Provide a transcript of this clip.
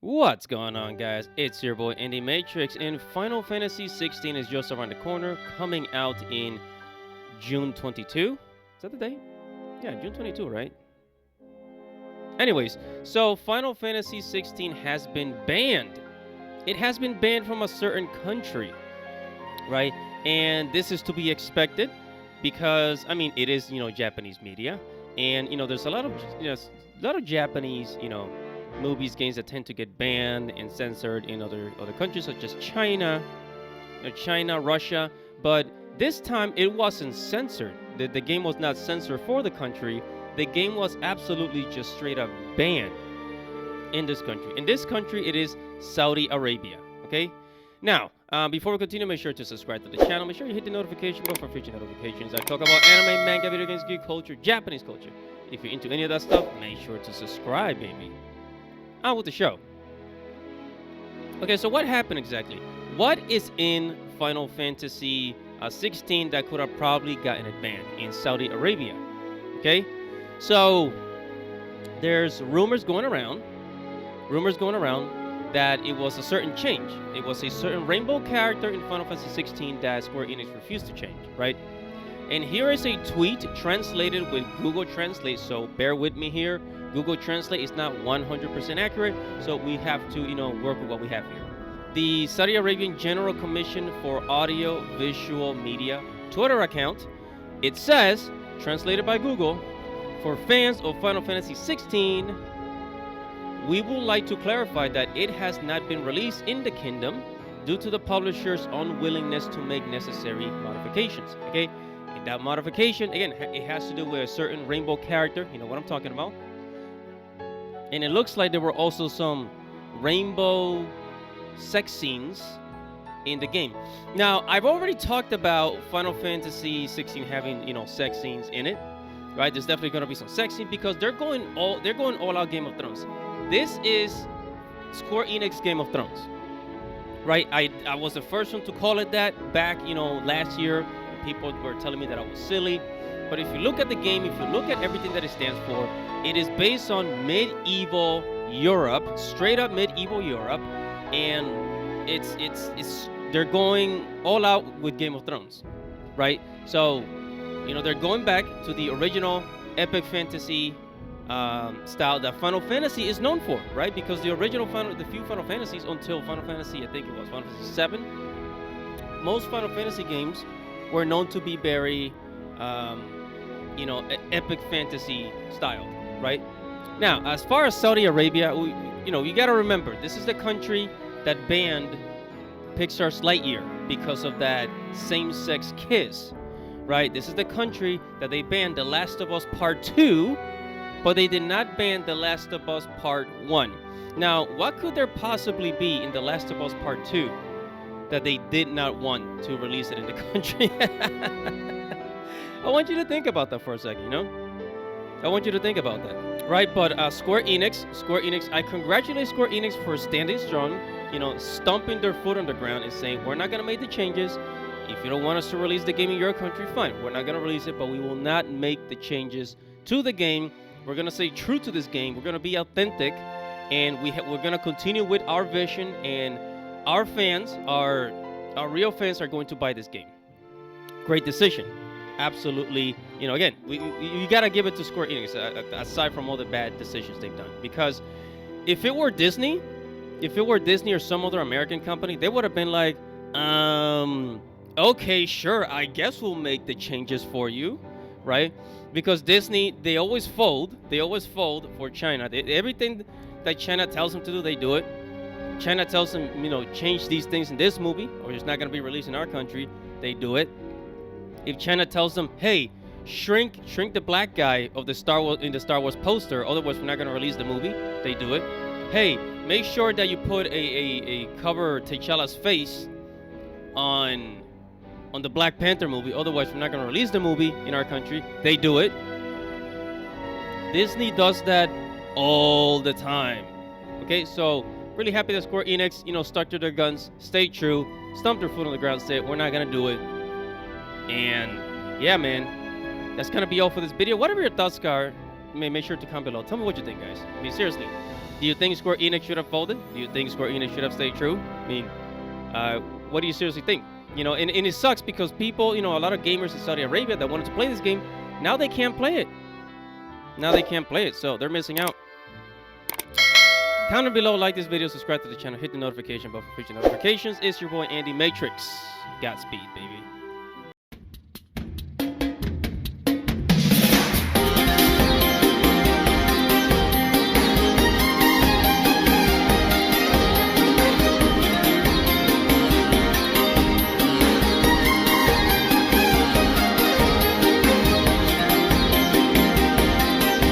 What's going on, guys? It's your boy Andy Matrix, and Final Fantasy 16 is just around the corner, coming out in June 22. Is that the date? Yeah, June 22, right? Anyways, so Final Fantasy 16 has been banned. It has been banned from a certain country, right? And this is to be expected because, I mean, it is, Japanese media, and there's a lot of, Japanese, movies, games that tend to get banned and censored in other countries such as China, China, Russia. But this time it wasn't censored. The game was not censored for the country. The game was absolutely just straight up banned in this country. In this country, it is Saudi Arabia. Okay. Now, before we continue, make sure to subscribe to the channel. Make sure you hit the notification bell for future notifications. I talk about anime, manga, video games, geek culture, Japanese culture. If you're into any of that stuff, make sure to subscribe, baby. On with the show. Okay, so what happened exactly? What is in Final Fantasy 16 that could have probably gotten it banned in Saudi Arabia? Okay, so there's rumors going around that it was a certain change. It was a certain rainbow character in Final Fantasy 16 that Square Enix refused to change, right? And here is a tweet translated with Google Translate, so bear with me here. Google Translate is not 100% accurate, so we have to, work with what we have here. The Saudi Arabian General Commission for Audio Visual Media Twitter account, it says, translated by Google, for fans of Final Fantasy 16, we would like to clarify that it has not been released in the kingdom due to the publisher's unwillingness to make necessary modifications, okay? And that modification, again, it has to do with a certain rainbow character, you know what I'm talking about. And it looks like there were also some rainbow sex scenes in the game. Now, I've already talked about Final Fantasy 16 having, sex scenes in it, right? There's definitely going to be some sex scenes because they're going all out Game of Thrones. This is Square Enix Game of Thrones, right? I was the first one to call it that back, last year. People were telling me that I was silly. But if you look at the game, if you look at everything that it stands for, it is based on medieval Europe, straight up medieval Europe, and they're going all out with Game of Thrones, right? So, they're going back to the original epic fantasy style that Final Fantasy is known for, right? Because the few Final Fantasies until Final Fantasy, I think it was Final Fantasy 7, most Final Fantasy games were known to be very epic fantasy style, right? Now, as far as Saudi Arabia, you got to remember, this is the country that banned Pixar's Lightyear because of that same-sex kiss, right? This is the country that they banned The Last of Us Part 2, but they did not ban The Last of Us Part 1. Now, what could there possibly be in The Last of Us Part 2 that they did not want to release it in the country? I want you to think about that for a second, I want you to think about that, right? But Square Enix, I congratulate Square Enix for standing strong, stomping their foot on the ground and saying, we're not going to make the changes. If you don't want us to release the game in your country, fine. We're not going to release it, but we will not make the changes to the game. We're going to stay true to this game. We're going to be authentic, and we're going to continue with our vision, and our fans, our real fans are going to buy this game. Great decision. Absolutely. Again, you got to give it to Square Enix, aside from all the bad decisions they've done. Because if it were Disney or some other American company, they would have been like, okay, sure, I guess we'll make the changes for you, right? Because Disney, they always fold for China. Everything that China tells them to do, they do it. China tells them, change these things in this movie, or it's not going to be released in our country, they do it. If China tells them, hey, shrink the black guy of the Star Wars poster, otherwise we're not going to release the movie, they do it. Hey, make sure that you put a cover T'Challa's face on the Black Panther movie, otherwise we're not going to release the movie in our country, they do it. Disney does that all the time. Okay, so really happy that Square Enix, stuck to their guns, stayed true, stomped their foot on the ground, said, we're not going to do it. And yeah, man, that's gonna be all for this video. Whatever your thoughts are, make sure to comment below. Tell me what you think, guys. I mean, seriously, Do you think Square Enix should have folded? Do you think Square Enix should have stayed true? I mean, what do you seriously think? You know, and it sucks because people, you know, a lot of gamers in Saudi Arabia that wanted to play this game, now they can't play it. Now they can't play it, so they're missing out. Comment below, like this video, subscribe to the channel, hit the notification bell for future notifications. It's your boy Andy Matrix. Godspeed, baby.